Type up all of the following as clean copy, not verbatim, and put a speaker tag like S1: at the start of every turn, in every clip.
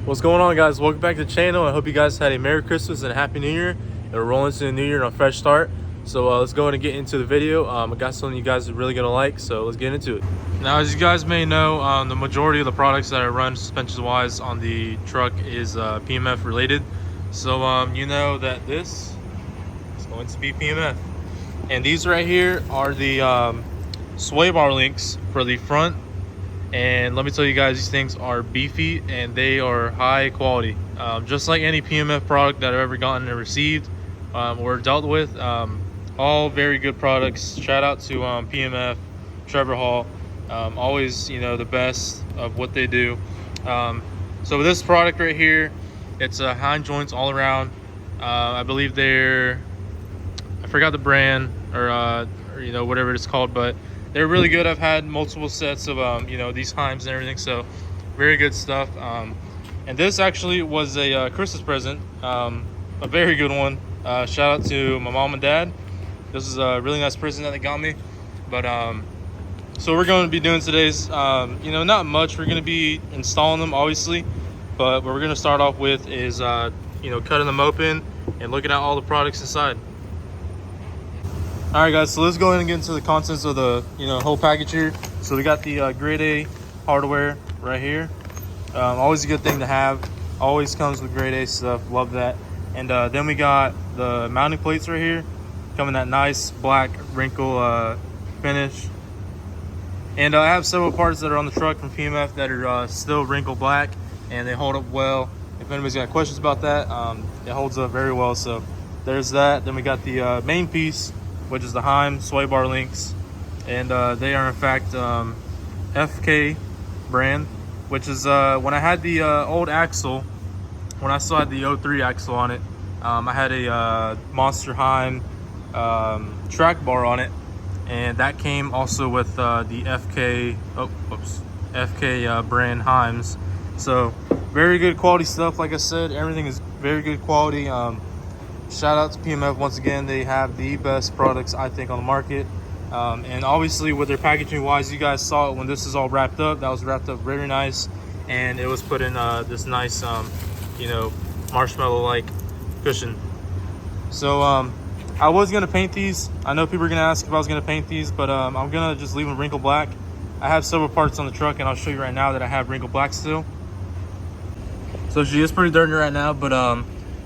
S1: What's going on, guys? Welcome back to the channel. I hope you guys had a Merry Christmas and a Happy New Year. We're rolling into the new year on a fresh start. So let's go ahead and get into the video. I got something you guys are really gonna like, so let's get into it. Now, as you guys may know, the majority of the products that I run suspension wise on the truck is PMF related. So you know that this is going to be PMF, and these right here are the sway bar links for the front. And let me tell you guys, these things are beefy and they are high quality, just like any PMF product that I've ever gotten and received or dealt with. All very good products. Shout out to PMF, Trevor Hall, always, you know, the best of what they do. So this product right here, it's Heim joints all around. I believe I forgot the brand or you know, whatever it's called, but they're really good. I've had multiple sets of you know, these Heims and everything, so very good stuff. And this actually was a Christmas present, a very good one. Shout out to my mom and dad. This is a really nice present that they got me. But so we're going to be doing today's you know, not much. We're going to be installing them, obviously, but what we're going to start off with is you know, cutting them open and looking at all the products inside. All right, guys, so let's go ahead and get into the contents of the, you know, whole package here. So we got the grade A hardware right here. Always a good thing to have. Always comes with grade A stuff. Love that. And then we got the mounting plates right here, coming that nice black wrinkle finish. And I have several parts that are on the truck from PMF that are still wrinkle black, and they hold up well. If anybody's got questions about that, it holds up very well. So there's that. Then we got the main piece, which is the Heim sway bar links, and they are in fact FK brand, which is when I had the old axle, when I still had the 03 axle on it, I had a Monster Heim track bar on it, and that came also with the FK brand Heims. So very good quality stuff. Like I said, everything is very good quality. Shout out to PMF once again. They have the best products, I think, on the market. And obviously with their packaging wise, you guys saw it when this is all wrapped up. That was wrapped up very nice, and it was put in this nice you know, marshmallow like cushion. So I was gonna paint these. I know people are gonna ask if I was gonna paint these, but I'm gonna just leave them wrinkle black. I have several parts on the truck, and I'll show you right now that I have wrinkle black still. So she is pretty dirty right now, but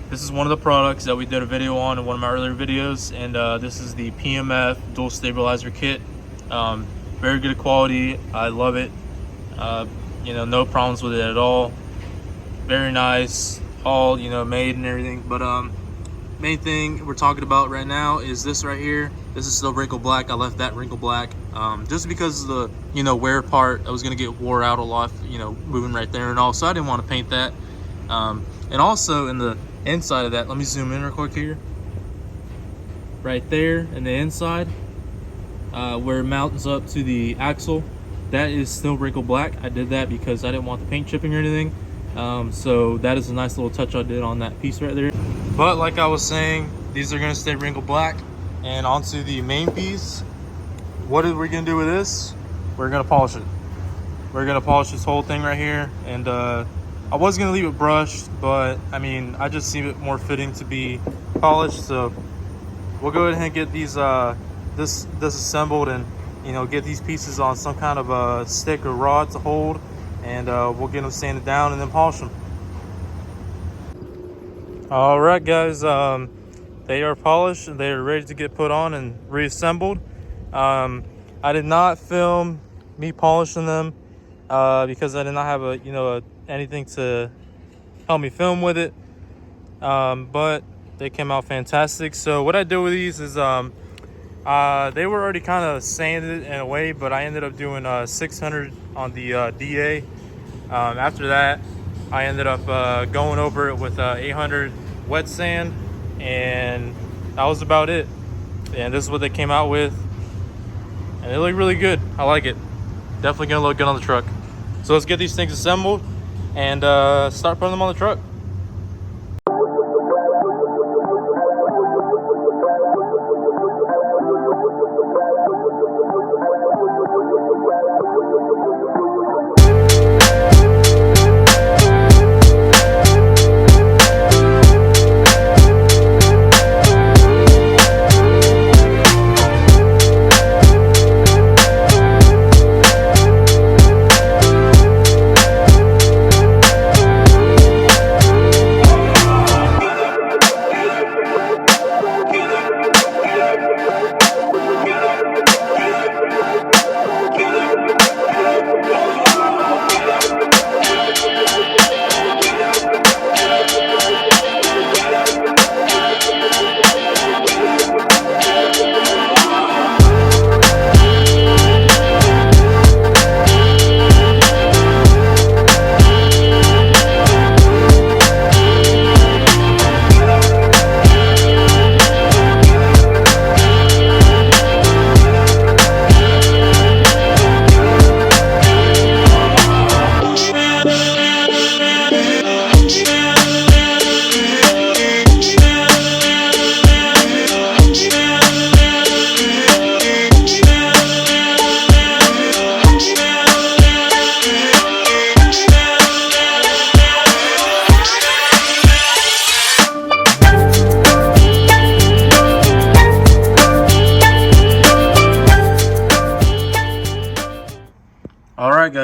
S1: this is one of the products that we did a video on in one of my earlier videos, and this is the PMF dual stabilizer kit. Very good quality. I love it. You know, no problems with it at all. Very nice, all, you know, made and everything. But main thing we're talking about right now is this right here. This is still wrinkle black. I left that wrinkle black just because of the, you know, wear part. I was gonna get wore out a lot, you know, moving right there and all, so I didn't want to paint that. And also in the inside of that, let me zoom in real quick here. Right there in the inside, where it mounts up to the axle, that is still wrinkle black. I did that because I didn't want the paint chipping or anything. So that is a nice little touch I did on that piece right there. But like I was saying, these are gonna stay wrinkle black. And onto the main piece. What are we gonna do with this? We're gonna polish it. We're gonna polish this whole thing right here. And I was gonna leave it brushed, but I mean, I just see it more fitting to be polished. So we'll go ahead and get these this assembled, and, you know, get these pieces on some kind of a stick or rod to hold, and we'll get them sanded down and then polish them. All right, guys, they are polished and they are ready to get put on and reassembled. I did not film me polishing them because I did not have anything to help me film with it, but they came out fantastic. So what I did with these is they were already kind of sanded in a way, but I ended up doing 600 on the DA. After that, I ended up going over it with 800 wet sand, and that was about it. And this is what they came out with, and they look really good. I like it. Definitely gonna look good on the truck. So let's get these things assembled and start putting them on the truck.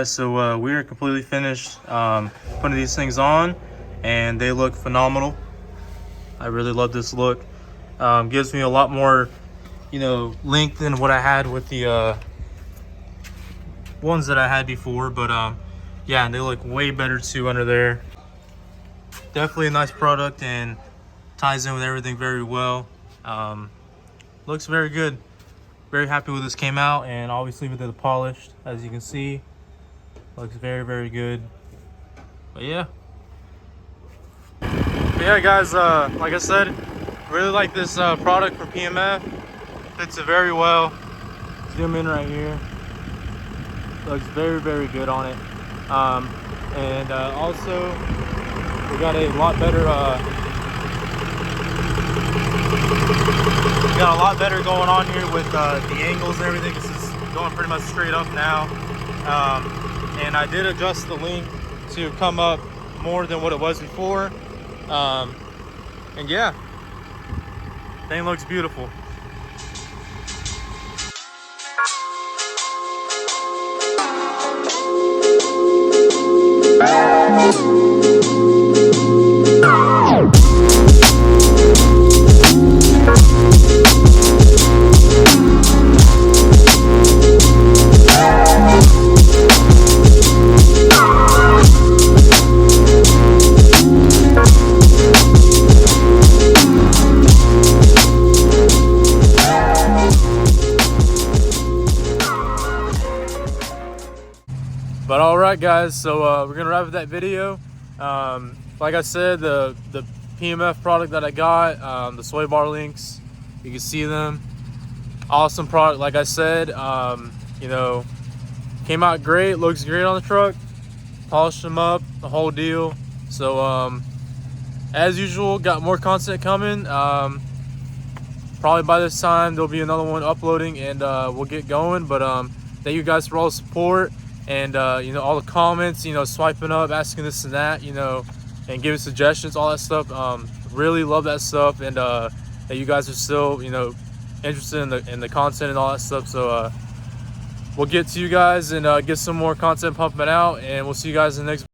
S1: guys, so we are completely finished putting these things on, and they look phenomenal. I really love this look. Gives me a lot more, you know, length than what I had with the ones that I had before, but yeah, they look way better too under there. Definitely a nice product and ties in with everything very well. Looks very good. Very happy with this came out, and obviously with it polished, as you can see, looks very, very good. But yeah. But yeah, guys, like I said, really like this product from PMF. Fits it very well. Zoom in right here. Looks very, very good on it. And also, we got a lot better. Got a lot better going on here with the angles and everything. This is going pretty much straight up now. And I did adjust the link to come up more than what it was before. And yeah, thing looks beautiful. But all right, guys, so we're gonna wrap up that video. Like I said, the PMF product that I got, the sway bar links, you can see them. Awesome product, like I said. You know, came out great, looks great on the truck. Polished them up, the whole deal. So as usual, got more content coming. Probably by this time there'll be another one uploading, and we'll get going. But thank you guys for all the support. And you know, all the comments, you know, swiping up, asking this and that, you know, and giving suggestions, all that stuff. Really love that stuff, and that you guys are still, you know, interested in the content and all that stuff. So we'll get to you guys and get some more content pumping out, and we'll see you guys in the next video.